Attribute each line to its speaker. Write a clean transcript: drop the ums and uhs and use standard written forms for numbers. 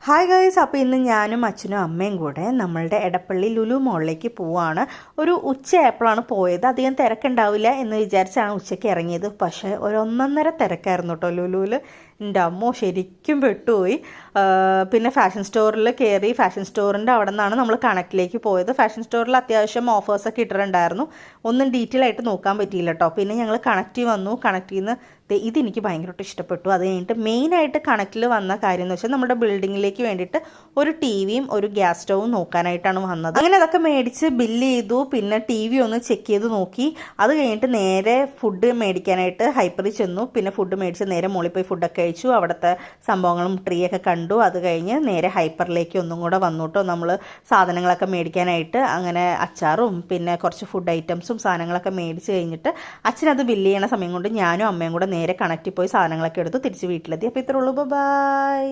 Speaker 1: Hi guys, അപ്പോൾ ഇന്ന് ഞാനും അച്ഛനും അമ്മയും കൂടെ നമ്മളുടെ എടപ്പള്ളി ലുലു മോളിലേക്ക് പോവാണ്. ഒരു ഉച്ചയായപ്പോഴാണ് പോയത്. അധികം തിരക്കുണ്ടാവില്ല എന്ന് വിചാരിച്ചാണ് ഉച്ചയ്ക്ക് ഇറങ്ങിയത്. പക്ഷേ ഒന്നൊന്നര തിരക്കായിരുന്നു കേട്ടോ ലുലുവിൽ. എൻ്റെ അമ്മോ ശരിക്കും പെട്ടുപോയി. പിന്നെ ഫാഷൻ സ്റ്റോറിൽ കയറി. ഫാഷൻ സ്റ്റോറിൻ്റെ അവിടെ നിന്നാണ് നമ്മൾ കണക്റ്റിലേക്ക് പോയത്. ഫാഷൻ സ്റ്റോറിൽ അത്യാവശ്യം ഓഫേഴ്സൊക്കെ ഇട്ടിട്ടുണ്ടായിരുന്നു. ഒന്നും ഡീറ്റെയിൽ ആയിട്ട് നോക്കാൻ പറ്റിയില്ല കേട്ടോ. പിന്നെ ഞങ്ങൾ കണക്റ്റിൽ വന്നു. കണക്റ്റിൽ നിന്ന് ഇതെനിക്ക് ഭയങ്കരമായിട്ട് ഇഷ്ടപ്പെട്ടു. അത് കഴിഞ്ഞിട്ട് മെയിനായിട്ട് കണക്റ്റിൽ വന്ന കാര്യം എന്ന് വെച്ചാൽ നമ്മുടെ ബിൽഡിങ്ങിലേക്ക് വേണ്ടിയിട്ട് ഒരു ടി വിയും ഒരു ഗ്യാസ് സ്റ്റൗവും നോക്കാനായിട്ടാണ് വന്നത്. അങ്ങനെ അതൊക്കെ മേടിച്ച് ബില്ല് ചെയ്തു. പിന്നെ ടി വി ഒന്ന് ചെക്ക് ചെയ്ത് നോക്കി. അത് കഴിഞ്ഞിട്ട് നേരെ ഫുഡ് മേടിക്കാനായിട്ട് ഹൈപ്പറിൽ ചെന്നു. പിന്നെ ഫുഡ് മേടിച്ച് നേരെ മുകളിൽ പോയി ഫുഡൊക്കെ കഴിച്ചു. അവിടുത്തെ സംഭവങ്ങളും ട്രീയൊക്കെ കണ്ടു. അത് കഴിഞ്ഞ് നേരെ ഹൈപ്പറിലേക്ക് ഒന്നും കൂടെ വന്നു കേട്ടോ. നമ്മൾ സാധനങ്ങളൊക്കെ മേടിക്കാനായിട്ട് അങ്ങനെ അച്ചാറും പിന്നെ കുറച്ച് ഫുഡ് ഐറ്റംസും സാധനങ്ങളൊക്കെ മേടിച്ച് കഴിഞ്ഞിട്ട് അച്ഛനത് ബില്ല് ചെയ്യണ സമയം കൊണ്ട് ഞാനും അമ്മയും കൂടെ നേരെ കണക്റ്റിൽ പോയി സാധനങ്ങളൊക്കെ എടുത്ത് തിരിച്ച് വീട്ടിലെത്തി. അപ്പോൾ ഇത്രേ ഉള്ളൂ. ബൈ.